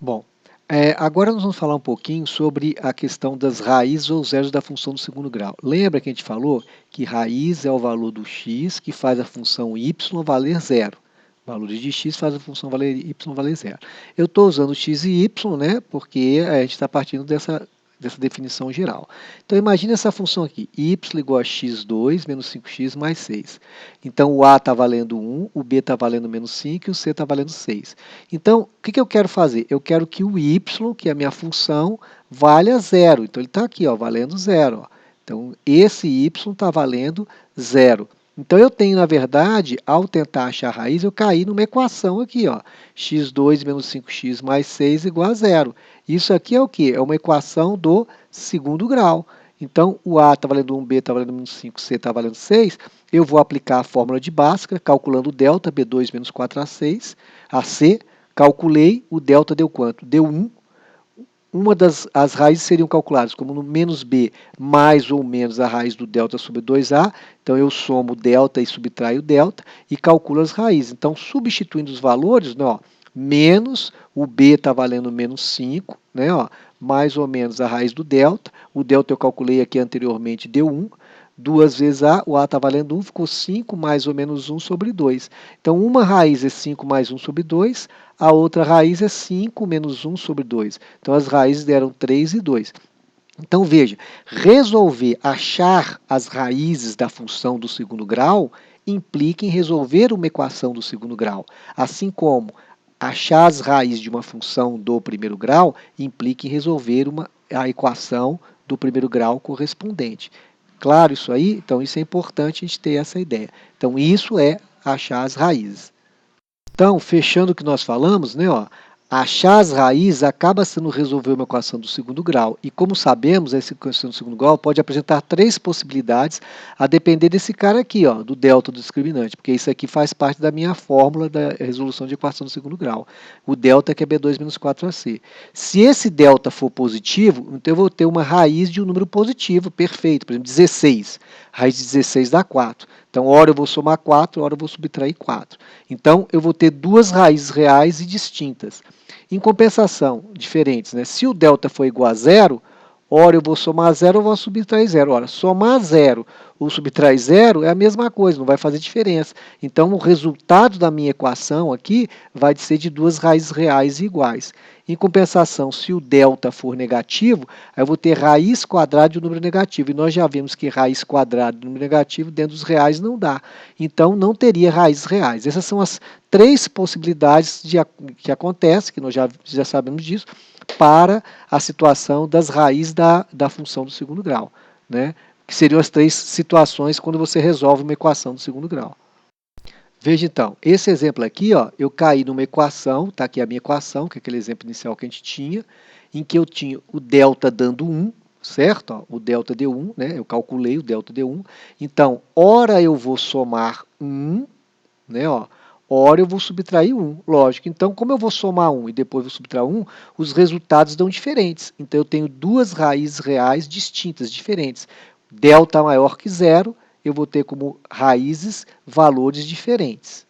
Bom, agora nós vamos falar um pouquinho sobre a questão das raízes ou zeros da função do segundo grau. Lembra que a gente falou que raiz é o valor do x que faz a função y valer zero. Valores de x faz a função valer y valer zero. Eu estou usando x e y, né, porque a gente está partindo dessa definição geral. Então, imagine essa função aqui, y igual a x2 menos 5x mais 6. Então, o a está valendo 1, o b está valendo menos 5 e o c está valendo 6. Então, o que eu quero fazer? Eu quero que o y, que é a minha função, valha zero. Então, ele está aqui, ó, valendo zero. Ó. Então, esse y está valendo zero. Então, eu tenho, na verdade, ao tentar achar a raiz, eu caí numa equação aqui, ó, x2 menos 5x mais 6 igual a zero. Isso aqui é o quê? É uma equação do segundo grau. Então, o A está valendo 1, B está valendo menos 5, C está valendo 6. Eu vou aplicar a fórmula de Bhaskara, calculando o delta, B2 menos 4AC. Calculei, o delta deu quanto? Deu 1. As raízes seriam calculadas como no menos b mais ou menos a raiz do delta sobre 2a. Então, eu somo o delta e subtraio o delta e calculo as raízes. Então, substituindo os valores, né, ó, menos o b está valendo menos 5, né, ó, mais ou menos a raiz do delta. O delta eu calculei aqui anteriormente, deu 1. 2 vezes a, o a está valendo 1, ficou 5 mais ou menos 1 sobre 2. Então, uma raiz é 5 mais 1 sobre 2, a outra raiz é 5 menos 1 sobre 2. Então, as raízes deram 3 e 2. Então, veja, resolver, achar as raízes da função do segundo grau implica em resolver uma equação do segundo grau, assim como achar as raízes de uma função do primeiro grau implica em resolver a equação do primeiro grau correspondente. Claro isso aí? Então, isso é importante a gente ter essa ideia. Então, isso é achar as raízes. Então, fechando o que nós falamos, né, ó, achar as raízes acaba sendo resolver uma equação do segundo grau. E como sabemos, essa equação do segundo grau pode apresentar três possibilidades a depender desse cara aqui, ó, do delta do discriminante, porque isso aqui faz parte da minha fórmula da resolução de equação do segundo grau. O delta que é B2 menos 4AC. Se esse delta for positivo, então eu vou ter uma raiz de um número positivo, perfeito, por exemplo, 16. Raiz de 16 dá 4. Então, hora eu vou somar 4, hora eu vou subtrair 4. Então, eu vou ter duas raízes reais e distintas. Em compensação, diferentes, né? Se o delta for igual a zero, ora eu vou somar zero, ou vou subtrair zero. Ora, somar zero ou subtrair zero é a mesma coisa, não vai fazer diferença. Então, o resultado da minha equação aqui vai ser de duas raízes reais e iguais. Em compensação, se o delta for negativo, eu vou ter raiz quadrada de um número negativo. E nós já vimos que raiz quadrada de um número negativo dentro dos reais não dá. Então, não teria raízes reais. Essas são as três possibilidades que acontecem, que nós já sabemos disso, para a situação das raízes da função do segundo grau, né? Que seriam as três situações quando você resolve uma equação do segundo grau. Veja então, esse exemplo aqui, ó, eu caí numa equação, está aqui a minha equação, que é aquele exemplo inicial que a gente tinha, em que eu tinha o delta dando 1, certo? Ó, o delta deu 1, né? Eu calculei, o delta deu 1. Então, ora eu vou somar 1, né? Ó, ora eu vou subtrair 1, lógico. Então, como eu vou somar 1 e depois vou subtrair 1, os resultados dão diferentes. Então, eu tenho duas raízes reais distintas, diferentes. Delta maior que zero, eu vou ter como raízes valores diferentes.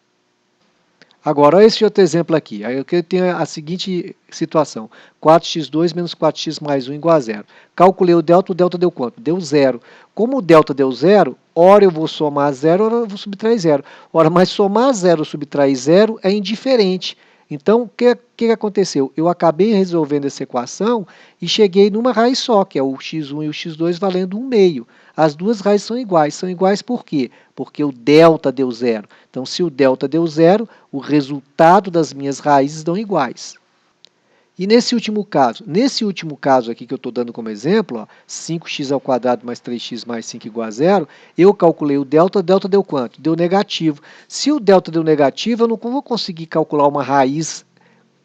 Agora, olha esse outro exemplo aqui. Aí eu tenho a seguinte situação. 4x2 menos 4x mais 1 igual a zero. Calculei o delta deu quanto? Deu zero. Como o delta deu zero, ora eu vou somar zero, ora eu vou subtrair zero. Ora, mas somar zero ou subtrair zero é indiferente. Então, o que aconteceu? Eu acabei resolvendo essa equação e cheguei numa raiz só, que é o x1 e o x2 valendo 1 meio. As duas raízes são iguais. São iguais por quê? Porque o delta deu zero. Então, se o delta deu zero, o resultado das minhas raízes dão iguais. E nesse último caso aqui que eu estou dando como exemplo, ó, 5x ao quadrado mais 3x mais 5 igual a zero, eu calculei o delta deu quanto? Deu negativo. Se o delta deu negativo, eu não vou conseguir calcular uma raiz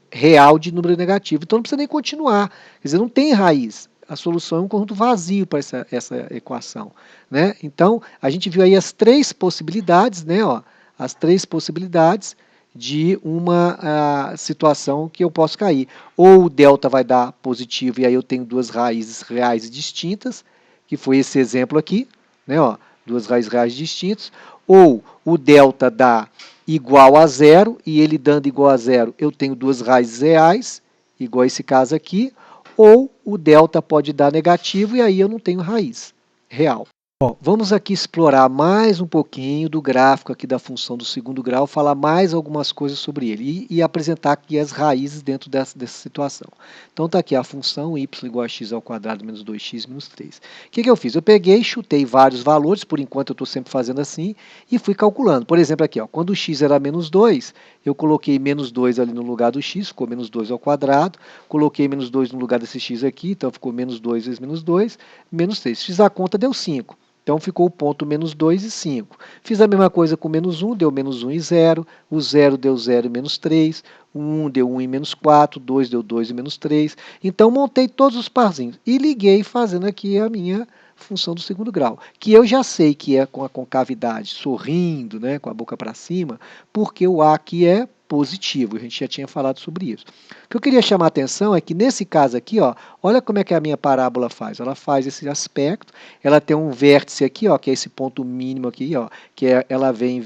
real de número negativo. Então não precisa nem continuar. Quer dizer, não tem raiz. A solução é um conjunto vazio para essa equação, né? Então, a gente viu aí as três possibilidades, né? Ó, as três possibilidades de uma situação que eu posso cair. Ou o delta vai dar positivo e aí eu tenho duas raízes reais distintas, que foi esse exemplo aqui, né? Ó, duas raízes reais distintas. Ou o delta dá igual a zero, e ele dando igual a zero, eu tenho duas raízes reais, igual a esse caso aqui, ou o delta pode dar negativo e aí eu não tenho raiz real. Bom, vamos aqui explorar mais um pouquinho do gráfico aqui da função do segundo grau, falar mais algumas coisas sobre ele e apresentar aqui as raízes dentro dessa situação. Então está aqui a função y igual a x ao quadrado menos 2x menos 3. O que eu fiz? Eu peguei, chutei vários valores, por enquanto eu estou sempre fazendo assim, e fui calculando. Por exemplo, aqui, ó, quando o x era menos 2, eu coloquei menos 2 ali no lugar do x, ficou menos 2 ao quadrado, coloquei menos 2 no lugar desse x aqui, então ficou menos 2 vezes menos 2, menos 3. Fiz a conta, deu 5. Então ficou o ponto menos 2 e 5. Fiz a mesma coisa com menos 1, deu menos 1 e 0. O 0 deu 0 e menos 3. O 1 deu 1 e menos 4. 2 deu 2 e menos 3. Então montei todos os parzinhos e liguei fazendo aqui a minha função do segundo grau, que eu já sei que é com a concavidade sorrindo, né, com a boca para cima, porque o A aqui é positivo, a gente já tinha falado sobre isso. O que eu queria chamar a atenção é que nesse caso aqui, ó, olha como é que a minha parábola faz. Ela faz esse aspecto, ela tem um vértice aqui, ó, que é esse ponto mínimo aqui, ó, que é, ela vem,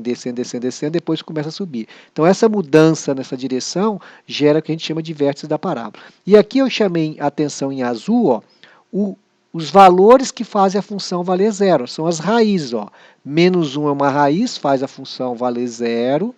descendo, descendo, descendo, depois começa a subir. Então essa mudança nessa direção gera o que a gente chama de vértice da parábola. E aqui eu chamei a atenção em azul, ó, os valores que fazem a função valer zero, são as raízes. Ó. Menos 1 é uma raiz, faz a função valer zero.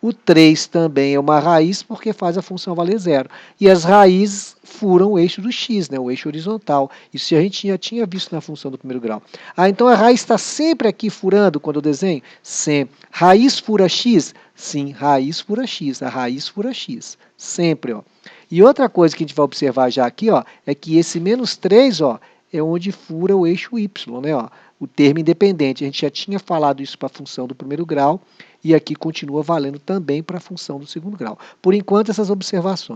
O 3 também é uma raiz, porque faz a função valer zero. E as raízes furam o eixo do x, né, o eixo horizontal. Isso a gente já tinha visto na função do primeiro grau. Ah, então a raiz está sempre aqui furando quando eu desenho? Sempre. Raiz fura x? Sim, raiz fura x. A raiz fura x. Sempre. Ó. E outra coisa que a gente vai observar já aqui, ó, é que esse menos 3, ó, é onde fura o eixo y, né, ó, o termo independente. A gente já tinha falado isso para a função do primeiro grau e aqui continua valendo também para a função do segundo grau. Por enquanto, essas observações.